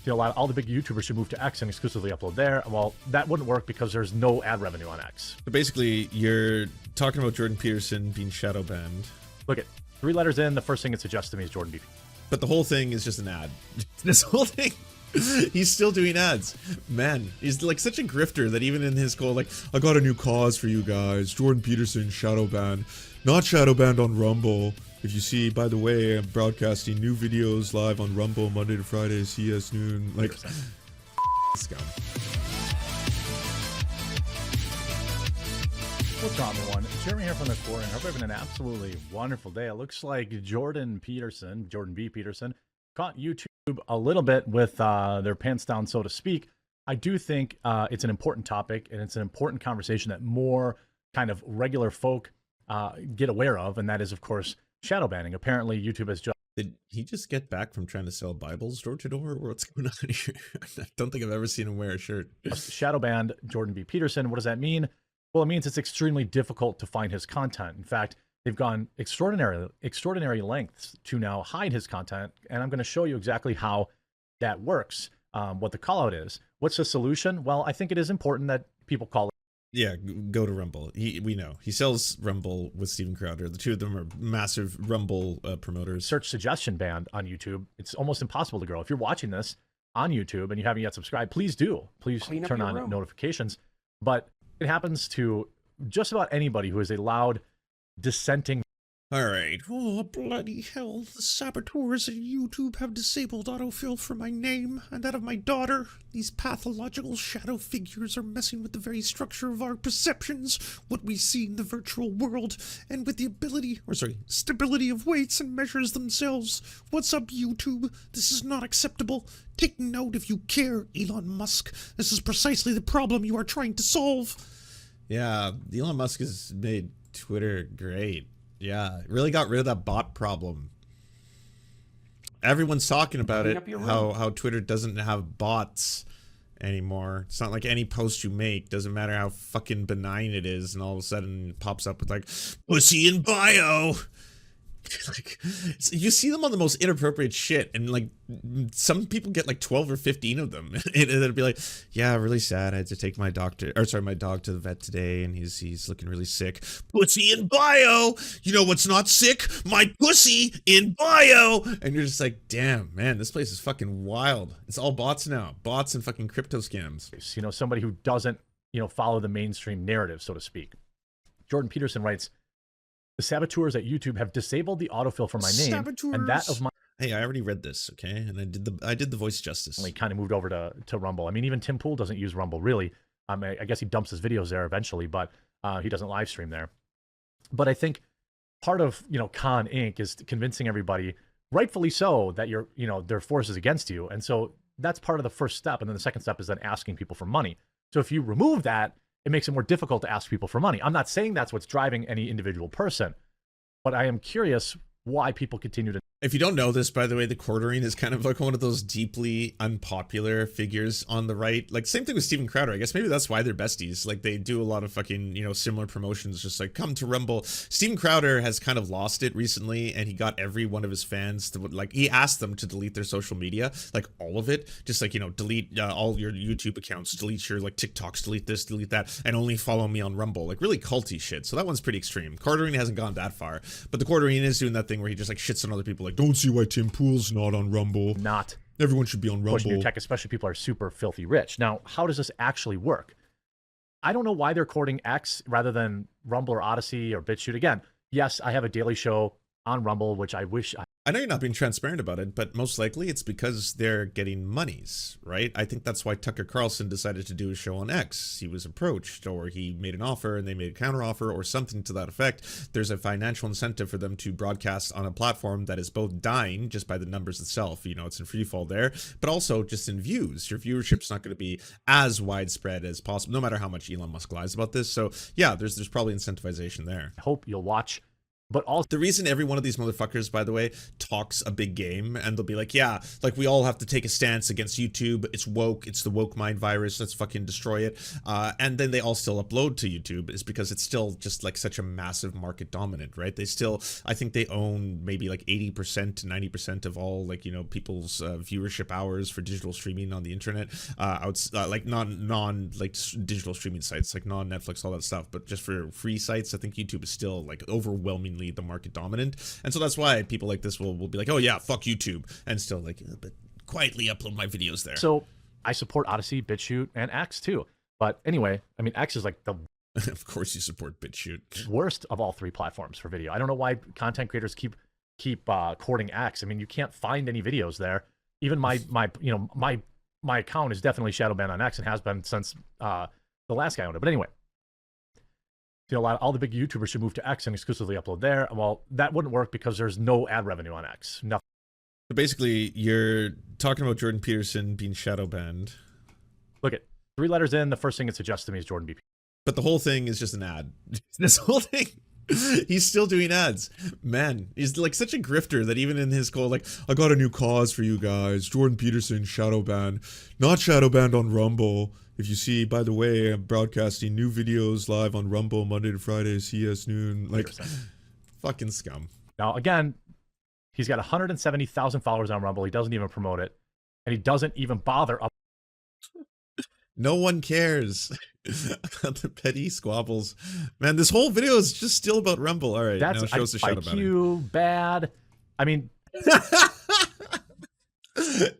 all the big YouTubers should move to X and exclusively upload there. Well, that wouldn't work because there's no ad revenue on X. So basically, you're talking about Jordan Peterson being shadow banned. Look at 3 letters in, the first thing it suggests to me is Jordan B. But the whole thing is just an ad. This whole thing, he's still doing ads. Man, he's like such a grifter that even in his goal, like, I got a new cause for you guys. Jordan Peterson shadow banned. Not shadow banned on Rumble. If you see, by the way, I'm broadcasting new videos live on Rumble Monday to Friday, CS noon. Like, scum. What's up, everyone? Jeremy here from the Quartering. I hope you're having an absolutely wonderful day. It looks like Jordan B. Peterson, caught YouTube a little bit with their pants down, so to speak. I do think it's an important topic, and it's an important conversation that more kind of regular folk get aware of, and that is, of course, shadow banning. Apparently, YouTube has just... Did he just get back from trying to sell Bibles door to door? What's going on here? I don't think I've ever seen him wear a shirt. Shadow banned Jordan B. Peterson. What does that mean? Well, it means it's extremely difficult to find his content. In fact, they've gone extraordinary lengths to now hide his content, and I'm going to show you exactly how that works, what the call out is. What's the solution? Well, I think it is important that people call it. Yeah, go to Rumble. We know. He sells Rumble with Steven Crowder. The two of them are massive Rumble promoters. Search suggestion band on YouTube. It's almost impossible to grow. If you're watching this on YouTube and you haven't yet subscribed, please do. Please turn on notifications. But it happens to just about anybody who is a loud, dissenting. All right. Oh, bloody hell. The saboteurs at YouTube have disabled autofill for my name and that of my daughter. These pathological shadow figures are messing with the very structure of our perceptions, what we see in the virtual world, and with the stability of weights and measures themselves. What's up, YouTube? This is not acceptable. Take note if you care, Elon Musk. This is precisely the problem you are trying to solve. Yeah, Elon Musk has made Twitter great. Yeah, it really got rid of that bot problem. Everyone's talking about it, how Twitter doesn't have bots anymore. It's not like any post you make, doesn't matter how fucking benign it is, and all of a sudden it pops up with like, pussy in bio. Like, you see them on the most inappropriate shit, and like some people get like 12 or 15 of them. It'd be like, yeah, really sad. I had to take my dog to the vet today, and he's looking really sick. Pussy in bio. You know what's not sick? My pussy in bio. And you're just like, damn, man, this place is fucking wild. It's all bots now, bots and fucking crypto scams. You know, somebody who doesn't, follow the mainstream narrative, so to speak. Jordan Peterson writes, the saboteurs at YouTube have disabled the autofill for my name and that of my... Hey, I already read this, okay? And I did the voice justice. And he kind of moved over to Rumble. I mean, even Tim Pool doesn't use Rumble, really. I guess he dumps his videos there eventually, but he doesn't live stream there. But I think part of, Con Inc. is convincing everybody, rightfully so, that there are forces against you. And so that's part of the first step. And then the second step is then asking people for money. So if you remove that, it makes it more difficult to ask people for money. I'm not saying that's what's driving any individual person, but I am curious why people continue to... If you don't know this, by the way, the Quartering is kind of like one of those deeply unpopular figures on the right. Like, same thing with Steven Crowder. I guess maybe that's why they're besties. Like, they do a lot of fucking, similar promotions, just like, come to Rumble. Steven Crowder has kind of lost it recently, and he got every one of his fans to, like, he asked them to delete their social media, like, all of it. Just like, delete all your YouTube accounts, delete your, like, TikToks, delete this, delete that, and only follow me on Rumble. Like, really culty shit. So that one's pretty extreme. Quartering hasn't gone that far, but the Quartering is doing that thing where he just, like, shits on other people, like, don't see why Tim Pool's not on Rumble. Not. Everyone should be on Rumble. Pushing your tech, especially people are super filthy rich. Now, how does this actually work? I don't know why they're courting X rather than Rumble or Odyssey or BitChute. Again, yes, I have a daily show on Rumble, which I wish I know you're not being transparent about it, but most likely it's because they're getting monies, right? I think that's why Tucker Carlson decided to do a show on X. He was approached, or he made an offer and they made a counteroffer or something to that effect. There's a financial incentive for them to broadcast on a platform that is both dying just by the numbers itself. It's in free fall there, but also just in views. Your viewership's not going to be as widespread as possible, no matter how much Elon Musk lies about this. So yeah, there's probably incentivization there. I hope you'll watch But also, the reason every one of these motherfuckers, by the way, talks a big game, and they'll be like, yeah, like we all have to take a stance against YouTube. It's woke. It's the woke mind virus. Let's fucking destroy it. And then they all still upload to YouTube is because it's still just like such a massive market dominant, right? They still, I think they own maybe like 80% to 90% of all, like, you know, people's viewership hours for digital streaming on the internet. Like non like digital streaming sites, like non-Netflix, all that stuff. But just for free sites, I think YouTube is still like overwhelmingly the market dominant, and so that's why people like this will be like, oh yeah, fuck YouTube, and still like, but quietly upload my videos there. So I support Odyssey, BitChute, and X too. But anyway, I mean, X is like the of course you support BitChute. Worst of all three platforms for video. I don't know why content creators keep courting X. I mean, you can't find any videos there. Even my account is definitely shadow banned on X and has been since the last guy owned it. But anyway, you know, all the big YouTubers should move to X and exclusively upload there. Well, that wouldn't work because there's no ad revenue on X. Nothing. So basically, you're talking about Jordan Peterson being shadow banned. Look at 3 letters in. The first thing it suggests to me is Jordan B. But the whole thing is just an ad. This whole thing, he's still doing ads. Man, he's like such a grifter that even in his call, like, I got a new cause for you guys. Jordan Peterson shadow banned, not shadow banned on Rumble. If you see, by the way, I'm broadcasting new videos live on Rumble Monday to Friday, CS noon. Like, 100%. Fucking scum. Now, again, he's got 170,000 followers on Rumble. He doesn't even promote it. And he doesn't even bother up. No one cares about the petty squabbles. Man, this whole video is just still about Rumble. All right, that's now show us the shadow banning. Bad. I mean...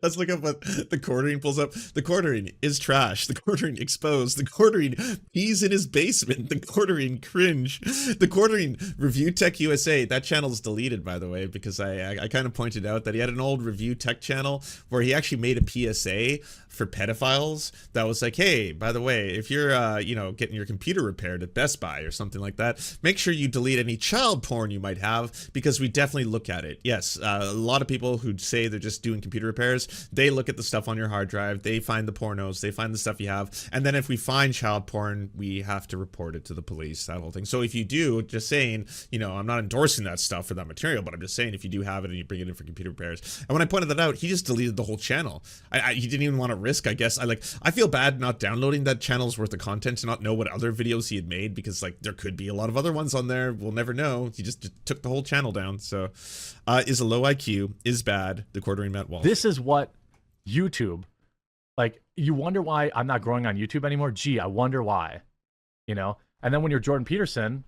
Let's look up what the quartering pulls up. The quartering is trash. The quartering exposed. The quartering pees in his basement. The quartering cringe. The quartering Review Tech USA. That channel's deleted, by the way, because I kind of pointed out that he had an old Review Tech channel where he actually made a PSA for pedophiles that was like, hey, by the way, if you're you know, getting your computer repaired at Best Buy or something like that, make sure you delete any child porn you might have, because we definitely look at it. Yes, a lot of people who say they're just doing computer repairs, they look at the stuff on your hard drive, they find the pornos, they find the stuff you have, and then if we find child porn, we have to report it to the police, that whole thing. So if you do, just saying, you know, I'm not endorsing that stuff for that material, but I'm just saying if you do have it and you bring it in for computer repairs. And when I pointed that out, he just deleted the whole channel. He didn't even want to risk, I guess. I feel bad not downloading that channel's worth of content to not know what other videos he had made, because like there could be a lot of other ones on there. We'll never know. He just took the whole channel down. So is a low IQ, is bad, the quartering Matt Walsh. This is what YouTube, like, you wonder why I'm not growing on YouTube anymore. Gee, I wonder why, you know? And then when you're Jordan Peterson,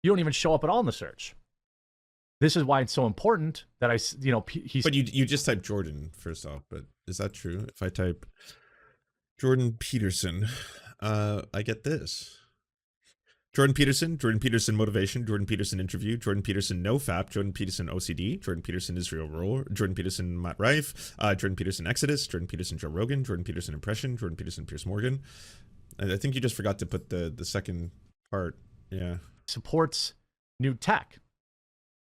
you don't even show up at all in the search. This is why it's so important that he's... But you just type Jordan first off, but is that true? If I type Jordan Peterson, I get this. Jordan Peterson motivation, Jordan Peterson interview, Jordan Peterson nofap, Jordan Peterson OCD, Jordan Peterson Israel rule, Jordan Peterson Matt Rife, Jordan Peterson Exodus, Jordan Peterson Joe Rogan, Jordan Peterson impression, Jordan Peterson Pierce Morgan. And I think you just forgot to put the second part. Yeah. Supports new tech.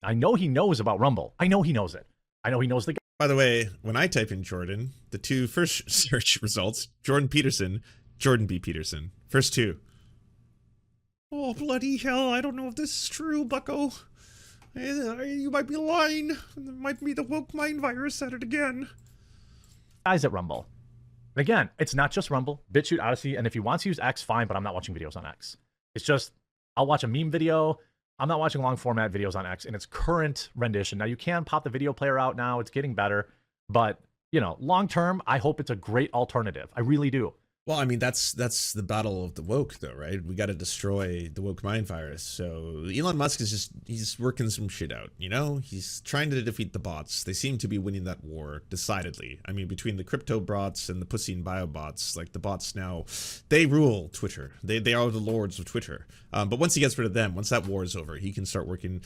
I know he knows about Rumble. I know he knows it. I know he knows the guy. By the way, when I type in Jordan, the 2 first search results, Jordan Peterson, Jordan B. Peterson. First 2. Oh, bloody hell, I don't know if this is true, bucko. You might be lying. It might be the woke mind virus at it again. Guys at Rumble. Again, it's not just Rumble, BitChute, Odyssey, and if he wants to use X, fine, but I'm not watching videos on X. It's just, I'll watch a meme video. I'm not watching long format videos on X in its current rendition. Now, you can pop the video player out now. It's getting better. But, you know, long term, I hope it's a great alternative. I really do. Well, I mean, that's the battle of the woke, though, right? We got to destroy the woke mind virus. So Elon Musk is he's working some shit out, you know? He's trying to defeat the bots. They seem to be winning that war, decidedly. I mean, between the crypto bots and the pussy and bio bots, like the bots now, they rule Twitter. They are the lords of Twitter. But once he gets rid of them, once that war is over, he can start working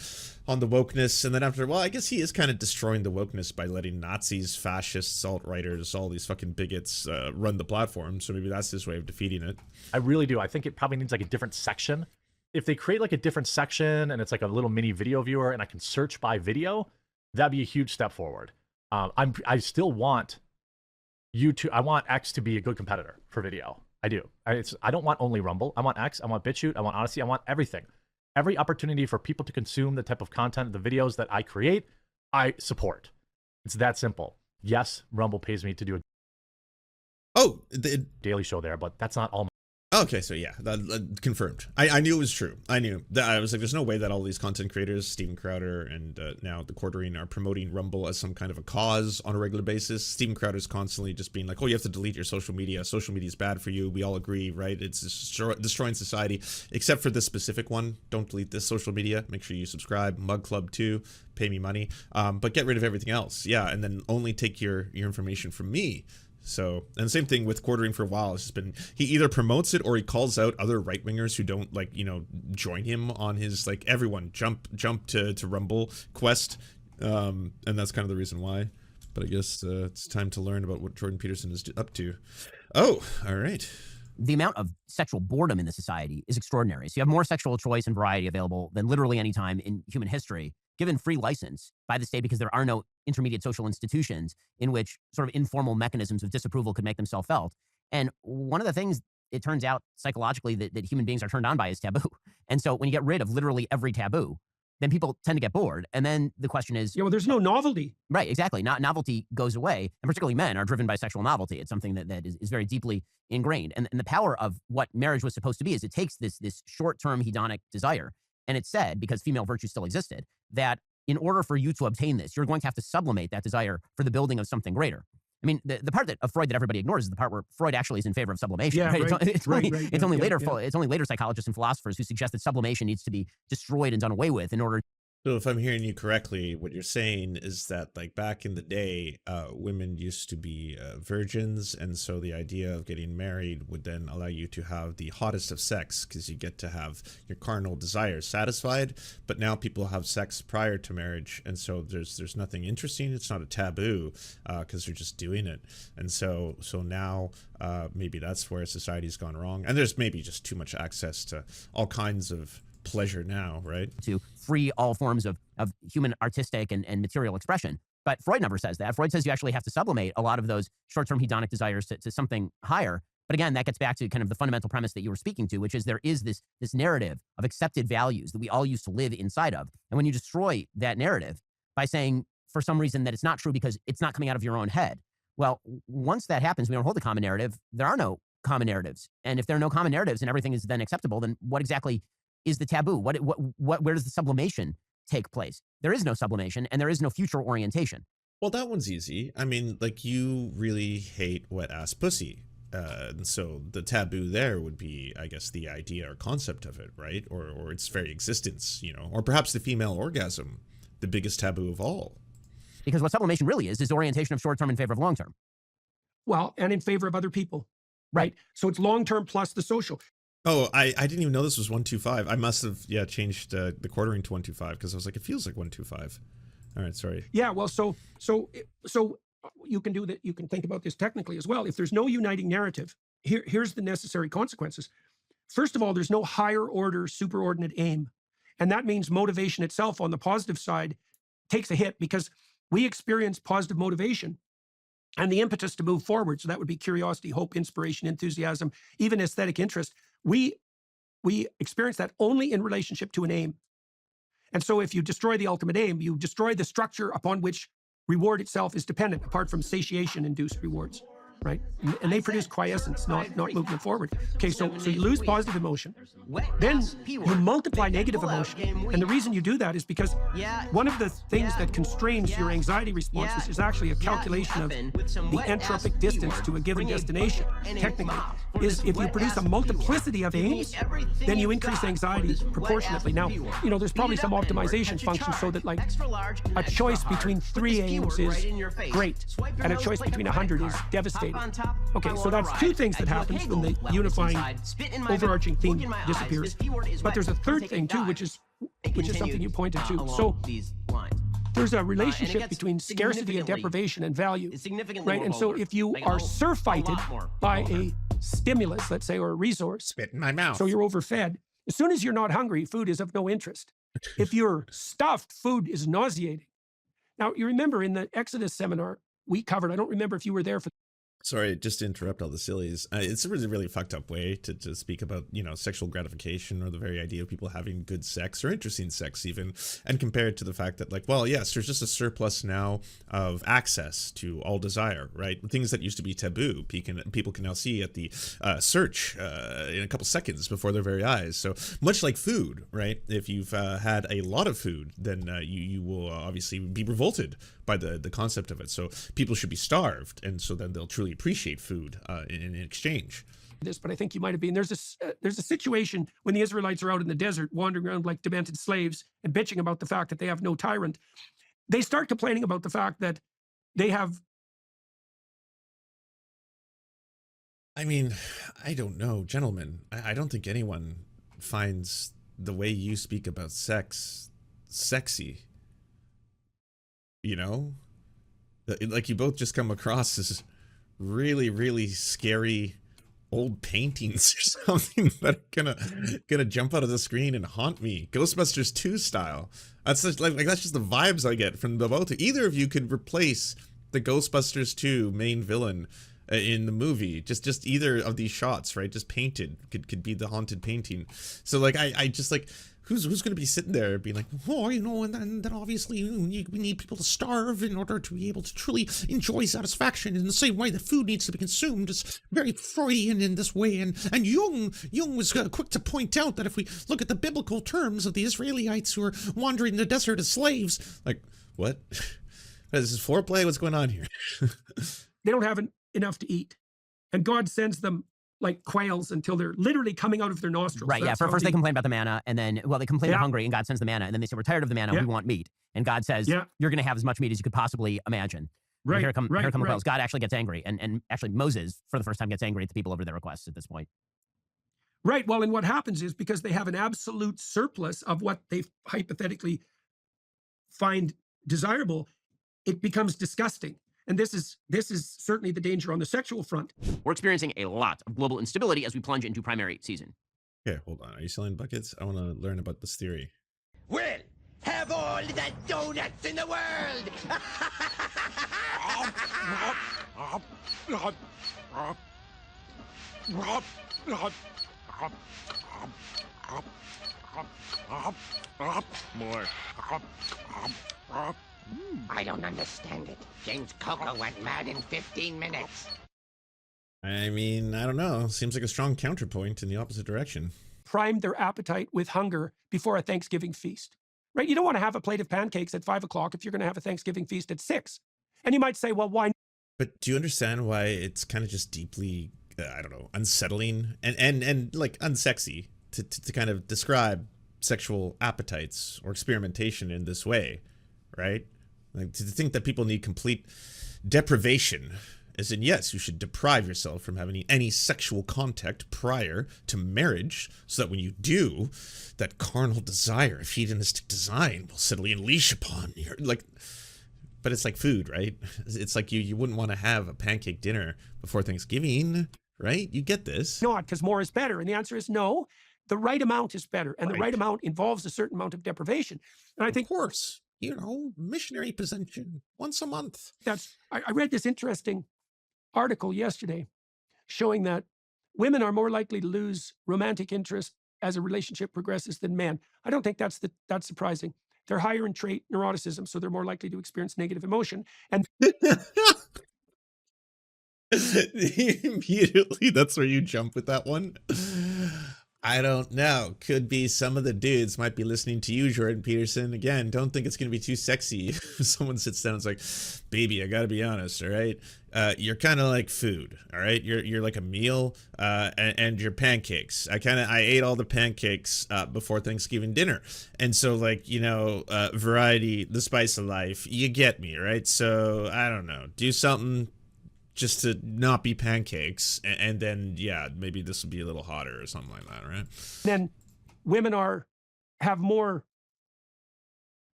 on the wokeness. And then after, well, I guess he is kind of destroying the wokeness by letting Nazis, fascists, alt-righters, all these fucking bigots run the platform. So maybe that's his way of defeating it. I really do. I think it probably needs like a different section. If they create like a different section and it's like a little mini video viewer and I can search by video, that'd be a huge step forward. I still want YouTube. I want X to be a good competitor for video. I do. I don't want only Rumble. I want X. I want BitChute. I want Odyssey. I want everything. Every opportunity for people to consume the type of content, the videos that I create, I support. It's that simple. Yes, Rumble pays me to do a daily show there, but that's not all. Okay, so yeah, confirmed. I knew it was true. I knew that. I was like, there's no way that all these content creators, Steven Crowder and now the Quartering, are promoting Rumble as some kind of a cause on a regular basis. Steven Crowder's constantly just being like, oh, you have to delete your social media. Social media is bad for you. We all agree, right? It's destroying society, except for this specific one. Don't delete this social media. Make sure you subscribe. Mug Club too. Pay me money. But get rid of everything else. Yeah, and then only take your information from me. So, and the same thing with Quartering for a while. It's just been, he either promotes it or he calls out other right wingers who don't, like, you know, join him on his, like, everyone jump to Rumble quest. And that's kind of the reason why. But I guess it's time to learn about what Jordan Peterson is up to. Oh, all right. The amount of sexual boredom in the society is extraordinary. So you have more sexual choice and variety available than literally any time in human history, given free license by the state, because there are no intermediate social institutions in which sort of informal mechanisms of disapproval could make themselves felt. And one of the things, it turns out psychologically, that human beings are turned on by is taboo. And so when you get rid of literally every taboo, then people tend to get bored. And then the question is, yeah, well, there's no novelty. Right, exactly. Novelty goes away. And particularly men are driven by sexual novelty. It's something that is very deeply ingrained. And the power of what marriage was supposed to be is it takes this short-term hedonic desire. And it's said, because female virtue still existed, that in order for you to obtain this, you're going to have to sublimate that desire for the building of something greater. I mean, the part of Freud that everybody ignores is the part where Freud actually is in favor of sublimation. Yeah, right? Right. It's only later psychologists and philosophers who suggest that sublimation needs to be destroyed and done away with in order. So if I'm hearing you correctly, what you're saying is that, like, back in the day, women used to be virgins, and so the idea of getting married would then allow you to have the hottest of sex because you get to have your carnal desires satisfied. But now people have sex prior to marriage, and so there's nothing interesting. It's not a taboo because they're just doing it. And so now maybe that's where society's gone wrong, and there's maybe just too much access to all kinds of pleasure now, right? To free all forms of human artistic and material expression. But Freud never says that. Freud says you actually have to sublimate a lot of those short-term hedonic desires to something higher. But again, that gets back to kind of the fundamental premise that you were speaking to, which is there is this narrative of accepted values that we all used to live inside of. And when you destroy that narrative by saying for some reason that it's not true because it's not coming out of your own head, well, once that happens, we don't hold the common narrative. There are no common narratives. And if there are no common narratives and everything is then acceptable, then what exactly is the taboo? Where does the sublimation take place? There is no sublimation and there is no future orientation. Well, that one's easy. I mean, like, you really hate wet ass pussy. And so the taboo there would be, I guess, the idea or concept of it, right? Or its very existence, you know, or perhaps the female orgasm, the biggest taboo of all. Because what sublimation really is orientation of short-term in favor of long-term. Well, and in favor of other people, right? So it's long-term plus the social. Oh, I didn't even know this was 125. I must have, changed the Quartering to 125 because I was like, it feels like 125. All right, sorry. Yeah, well, so you can do that. You can think about this technically as well. If there's no uniting narrative, here's the necessary consequences. First of all, there's no higher order superordinate aim. And that means motivation itself on the positive side takes a hit because we experience positive motivation and the impetus to move forward. So that would be curiosity, hope, inspiration, enthusiasm, even aesthetic interest. We experience that only in relationship to an aim. And so if you destroy the ultimate aim, you destroy the structure upon which reward itself is dependent, apart from satiation-induced rewards, right? And they produce quiescence, not movement forward. Okay, so you lose positive emotion. Then you multiply negative emotion. And the reason you do that is because one of the things that constrains your anxiety responses is actually a calculation of the entropic distance to a given destination, technically, is if you produce a multiplicity of aims, then you increase anxiety proportionately. Now, you know, there's probably some optimization function so that, like, a choice between 3 aims is great, and a choice between 100 is devastating. Okay, so that's 2 things that happens when the unifying, overarching theme disappears. But there's a third thing too, which is something you pointed to. So there's a relationship between scarcity and deprivation and value, right? And so if you are surfighted by a stimulus, let's say, or a resource, Spit in my mouth. so you're overfed. As soon as you're not hungry, food is of no interest. If you're stuffed, food is nauseating. Now, you remember in the Exodus seminar we covered, I don't remember if you were there for Sorry, just to interrupt all the sillies. It's a really, really fucked up way to speak about, you know, sexual gratification or the very idea of people having good sex or interesting sex even, and compare it to the fact that, like, well, yes, there's just a surplus now of access to all desire, right? Things that used to be taboo, people can now see at the search in a couple seconds before their very eyes. So much like food, right? If you've had a lot of food, then you will obviously be revolted by the concept of it. So people should be starved, and so then they'll truly appreciate food in exchange. This, but I think you might have been. There's a situation when the Israelites are out in the desert, wandering around like demented slaves and bitching about the fact that they have no tyrant. They start complaining about the fact that they have. I mean, I don't know, gentlemen. I don't think anyone finds the way you speak about sex sexy. You know, like, you both just come across as really, really scary old paintings or something that are gonna jump out of the screen and haunt me, Ghostbusters 2 style. That's just, like that's just the vibes I get from the both. Either of you could replace the Ghostbusters 2 main villain in the movie. Just either of these shots, right? Just painted could be the haunted painting. So like I just like. Who's going to be sitting there being like, oh, you know, and then obviously we need people to starve in order to be able to truly enjoy satisfaction in the same way that food needs to be consumed. It's very Freudian in this way. And Jung was quick to point out that if we look at the biblical terms of the Israelites who are wandering the desert as slaves, like, what? Is this foreplay? What's going on here? They don't have enough to eat, and God sends them like quails until they're literally coming out of their nostrils. Right, yeah. First they complain about the manna, and then, well, they complain they're hungry, and God sends the manna, and then they say, we're tired of the manna, we want meat. And God says, you're going to have as much meat as you could possibly imagine. Right, and here come the quails. God actually gets angry, and actually Moses, for the first time, gets angry at the people over their requests at this point. Right, well, and what happens is, because they have an absolute surplus of what they hypothetically find desirable, it becomes disgusting. And this is certainly the danger on the sexual front. We're experiencing a lot of global instability as we plunge into primary season. Okay, hold on. Are you selling buckets? I want to learn about this theory. Well, have all the donuts in the world! More. I don't understand it. James Coco went mad in 15 minutes. I mean, I don't know. Seems like a strong counterpoint in the opposite direction. Primed their appetite with hunger before a Thanksgiving feast, right? You don't want to have a plate of pancakes at 5 o'clock if you're going to have a Thanksgiving feast at 6. And you might say, well, why? But do you understand why it's kind of just deeply, I don't know, unsettling and like unsexy to kind of describe sexual appetites or experimentation in this way, right? Like, to think that people need complete deprivation, as in, yes, you should deprive yourself from having any sexual contact prior to marriage, so that when you do, that carnal desire of hedonistic design will suddenly unleash upon you. Like, but it's like food, right? It's like you wouldn't want to have a pancake dinner before Thanksgiving, right? You get this. Not, because more is better. And the answer is no. The right amount is better. And the right amount involves a certain amount of deprivation. And I think, of course, you know, missionary position once a month. I read this interesting article yesterday showing that women are more likely to lose romantic interest as a relationship progresses than men. I don't think that's surprising. They're higher in trait neuroticism, so they're more likely to experience negative emotion. And immediately, that's where you jump with that one. I don't know. Could be some of the dudes might be listening to you, Jordan Peterson. Again, don't think it's going to be too sexy if someone sits down and is like, baby, I got to be honest, all right? You're kind of like food, all right? You're like a meal and your pancakes. I ate all the pancakes before Thanksgiving dinner. And so, like, you know, variety, the spice of life, you get me, right? So, I don't know. Do something just to not be pancakes, and then, yeah, maybe this will be a little hotter or something like that, right? Then women have more,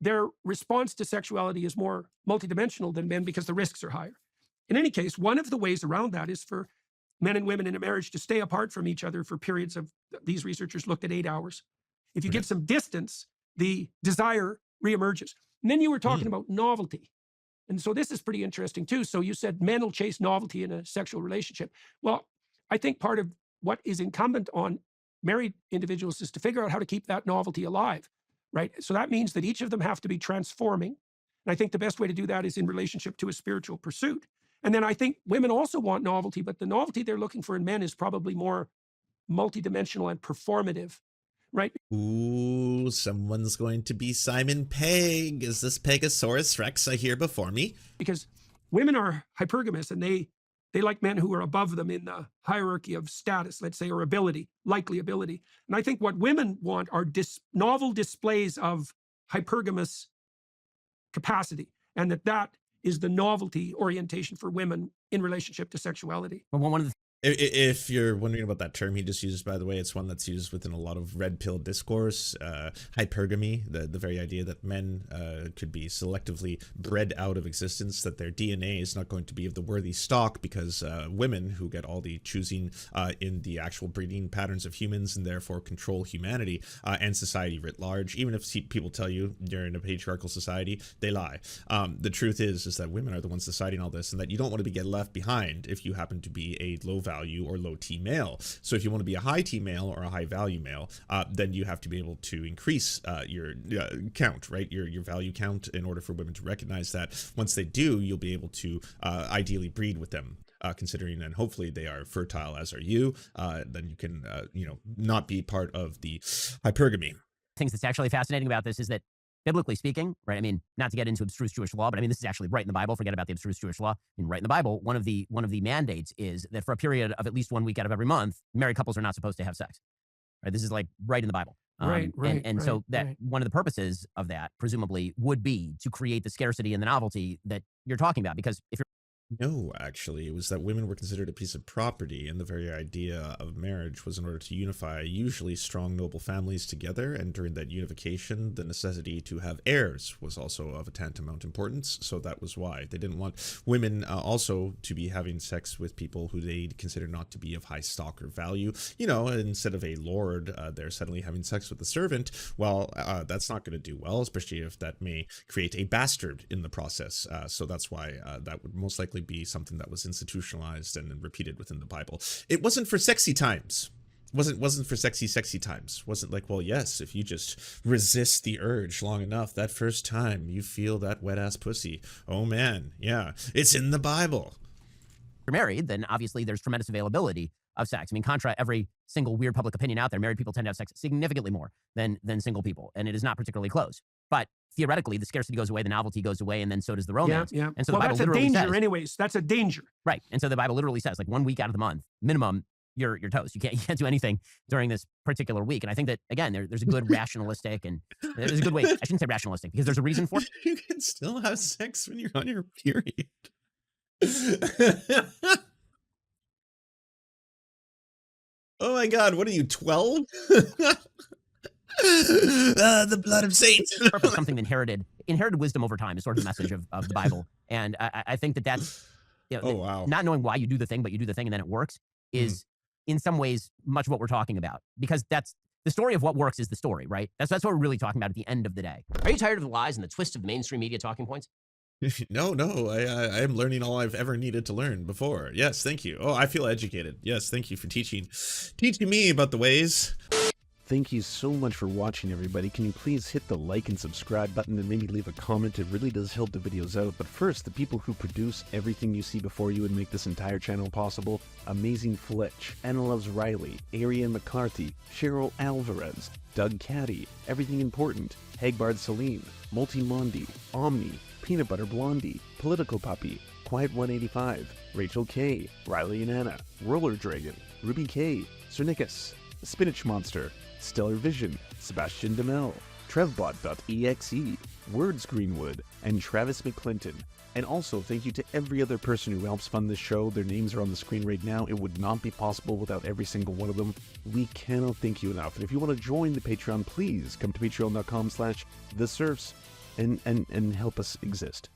their response to sexuality is more multidimensional than men because the risks are higher. In any case, one of the ways around that is for men and women in a marriage to stay apart from each other for periods of, these researchers looked at 8 hours. If you give some distance, the desire reemerges. And then you were talking about novelty. And so this is pretty interesting too. So you said men will chase novelty in a sexual relationship. Well, I think part of what is incumbent on married individuals is to figure out how to keep that novelty alive, right? So that means that each of them have to be transforming. And I think the best way to do that is in relationship to a spiritual pursuit. And then I think women also want novelty, but the novelty they're looking for in men is probably more multidimensional and performative, right? Ooh, someone's going to be Simon Pegg. Is this Pegasaurus Rex I hear before me? Because women are hypergamous and they like men who are above them in the hierarchy of status, let's say, or ability, likely ability. And I think what women want are novel displays of hypergamous capacity, and that is the novelty orientation for women in relationship to sexuality. Well, one of the If you're wondering about that term he just used, by the way, it's one that's used within a lot of red pill discourse. Hypergamy, the very idea that men could be selectively bred out of existence, that their DNA is not going to be of the worthy stock because women who get all the choosing in the actual breeding patterns of humans and therefore control humanity and society writ large. Even if people tell you you're in a patriarchal society, they lie. The truth is that women are the ones deciding all this, and that you don't want to get left behind if you happen to be a low value or low T male. So if you want to be a high T male or a high value male, then you have to be able to increase your count, right? Your value count, in order for women to recognize that. Once they do, you'll be able to ideally breed with them. Considering and hopefully they are fertile, as are you, then you can not be part of the hypergamy. things that's actually fascinating about this is that, biblically speaking, right? I mean, not to get into abstruse Jewish law, but I mean, this is actually right in the Bible. Forget about the abstruse Jewish law. I mean, right in the Bible, one of the mandates is that for a period of at least 1 week out of every month, married couples are not supposed to have sex. Right? This is like right in the Bible. So that one of the purposes of that, presumably, would be to create the scarcity and the novelty that you're talking about. Because if you're No, actually, it was that women were considered a piece of property, and the very idea of marriage was in order to unify usually strong, noble families together, and during that unification, the necessity to have heirs was also of a tantamount importance, so that was why. They didn't want women also to be having sex with people who they consider not to be of high stock or value. You know, instead of a lord, they're suddenly having sex with a servant. Well, that's not going to do well, especially if that may create a bastard in the process. So that's why that would most likely be something that was institutionalized and repeated within the Bible. It wasn't for sexy times. Wasn't for sexy times. Wasn't like, well, yes, if you just resist the urge long enough, that first time you feel that wet ass pussy. Oh man, yeah, it's in the Bible. married, then obviously there's tremendous availability of sex. I mean, contra every single weird public opinion out there, married people tend to have sex significantly more than single people, and it is not particularly close. But theoretically, the scarcity goes away, the novelty goes away, and then so does the romance. Yeah. And so Well, the Bible that's a literally danger says, anyways. That's a danger. right. And so the Bible literally says, like, 1 week out of the month, minimum, you're toast. You can't do anything during this particular week. And I think that, again, there's a good rationalistic, and there's a good way. I shouldn't say rationalistic, because there's a reason for it. You can still have sex when you're on your period. Oh my God, what are you, 12? The blood of saints. Purpose, something inherited wisdom over time is sort of the message of the Bible. And I think that's, Oh, wow. not knowing why you do the thing, but you do the thing and then it works is in some ways much what we're talking about, because that's the story of what works is the story, right? That's what we're really talking about at the end of the day. Are you tired of the lies and the twists of mainstream media talking points? No, I am learning all I've ever needed to learn before. Yes, thank you. Oh, I feel educated. Yes, thank you for teaching me about the ways. Thank you so much for watching, everybody. Can you please hit the like and subscribe button and maybe leave a comment? It really does help the videos out. But first, the people who produce everything you see before you and make this entire channel possible: Amazing Fletch, Anna Loves Riley, Ariane McCarthy, Cheryl Alvarez, Doug Caddy, Everything Important, Hagbard Salim, Multimondi, Omni, Peanut Butter Blondie, Political Puppy, Quiet 185, Rachel K, Riley and Anna, Roller Dragon, Ruby K, Cernicus, Spinach Monster, Stellar Vision, Sebastian DeMel, Trevbot.exe, Words Greenwood, and Travis McClinton. And also, thank you to every other person who helps fund this show. Their names are on the screen right now. It would not be possible without every single one of them. We cannot thank you enough. And if you want to join the Patreon, please come to patreon.com/theserfs and help us exist.